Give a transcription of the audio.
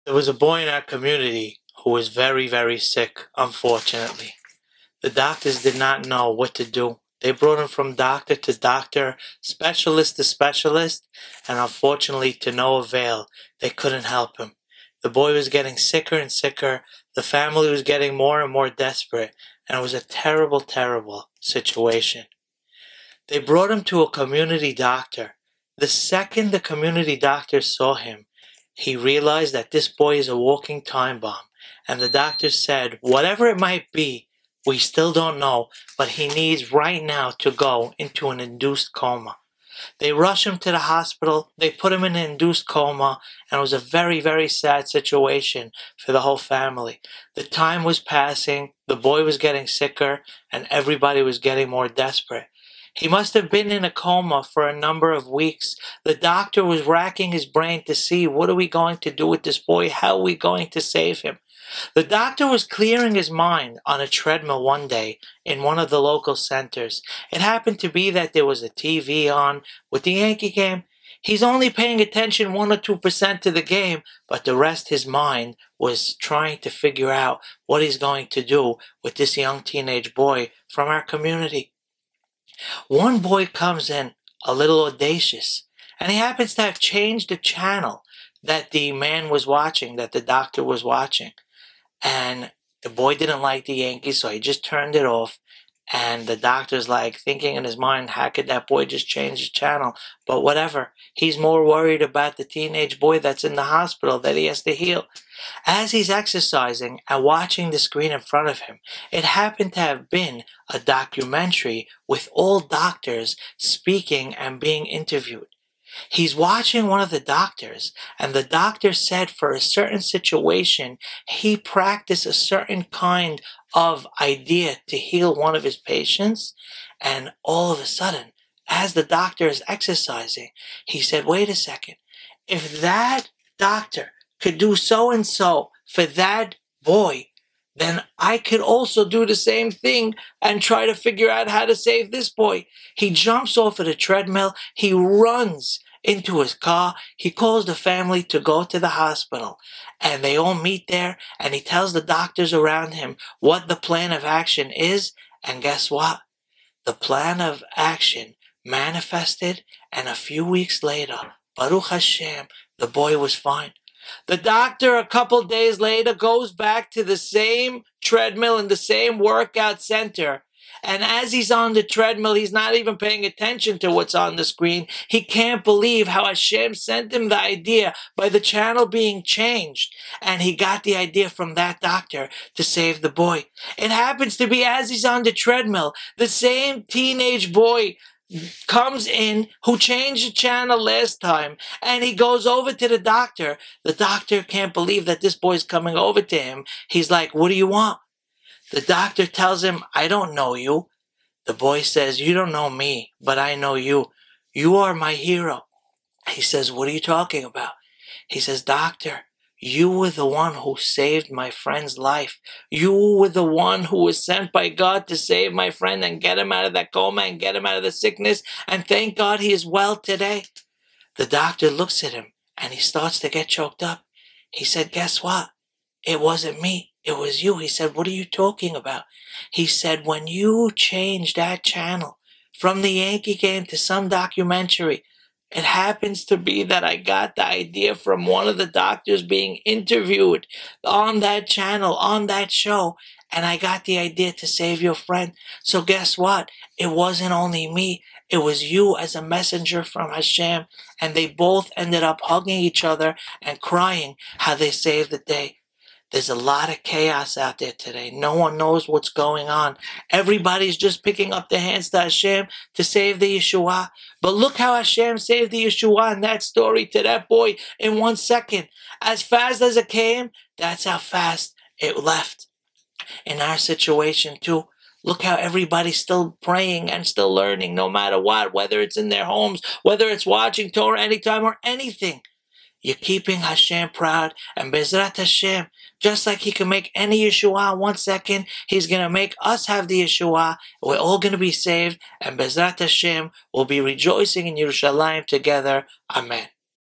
There was a boy in our community who was very, very sick, unfortunately. The doctors did not know what to do. They brought him from doctor to doctor, specialist to specialist, and unfortunately, to no avail. They couldn't help him. The boy was getting sicker and sicker. The family was getting more and more desperate, and it was a terrible, terrible situation. They brought him to a community doctor. The second the community doctor saw him, he realized that this boy is a walking time bomb. And the doctor said, whatever it might be, we still don't know, but he needs right now to go into an induced coma. They rushed him to the hospital. They put him in an induced coma, and it was a very, very sad situation for the whole family. The time was passing, the boy was getting sicker, and everybody was getting more desperate. He must have been in a coma for a number of weeks. The doctor was racking his brain to see, what are we going to do with this boy? How are we going to save him? The doctor was clearing his mind on a treadmill one day in one of the local centers. It happened to be that there was a TV on with the Yankee game. He's only paying attention 1 or 2% to the game, but the rest his mind was trying to figure out what he's going to do with this young teenage boy from our community. One boy comes in a little audacious, and he happens to have changed the channel that the man was watching, that the doctor was watching. And the boy didn't like the Yankees, so he just turned it off. And the doctor's like thinking in his mind, how could that boy just change his channel? But whatever. He's more worried about the teenage boy that's in the hospital that he has to heal. As he's exercising and watching the screen in front of him, it happened to have been a documentary with all doctors speaking and being interviewed. He's watching one of the doctors, and the doctor said for a certain situation, he practiced a certain kind of idea to heal one of his patients. And all of a sudden, as the doctor is exercising, he said, wait a second, if that doctor could do so and so for that boy, then I could also do the same thing and try to figure out how to save this boy. He jumps off of the treadmill. He runs into his car. He calls the family to go to the hospital. And they all meet there, and he tells the doctors around him what the plan of action is. And guess what? The plan of action manifested, and a few weeks later, Baruch Hashem, the boy was fine. The doctor, a couple days later, goes back to the same treadmill in the same workout center. And as he's on the treadmill, he's not even paying attention to what's on the screen. He can't believe how Hashem sent him the idea by the channel being changed. And he got the idea from that doctor to save the boy. It happens to be as he's on the treadmill, the same teenage boy comes in who changed the channel last time, and he goes over to the doctor. The doctor can't believe that this boy's coming over to him. He's like, what do you want? The doctor tells him, I don't know you. The boy says, you don't know me, but I know you. You are my hero. He says, what are you talking about? He says, doctor, you were the one who saved my friend's life. You were the one who was sent by God to save my friend and get him out of that coma and get him out of the sickness. And thank God he is well today. The doctor looks at him and he starts to get choked up. He said, guess what? It wasn't me. It was you. He said, what are you talking about? He said, when you changed that channel from the Yankee game to some documentary, it happens to be that I got the idea from one of the doctors being interviewed on that channel, on that show, and I got the idea to save your friend. So guess what? It wasn't only me. It was you as a messenger from Hashem, and they both ended up hugging each other and crying how they saved the day. There's a lot of chaos out there today. No one knows what's going on. Everybody's just picking up their hands to Hashem to save the Yeshua. But look how Hashem saved the Yeshua in that story to that boy in 1 second. As fast as it came, that's how fast it left. In our situation too, look how everybody's still praying and still learning no matter what, whether it's in their homes, whether it's watching Torah anytime or anything. You're keeping Hashem proud, and Bezrat Hashem, just like He can make any Yeshua in 1 second, He's going to make us have the Yeshua. We're all going to be saved, and Bezrat Hashem will be rejoicing in Yerushalayim together. Amen.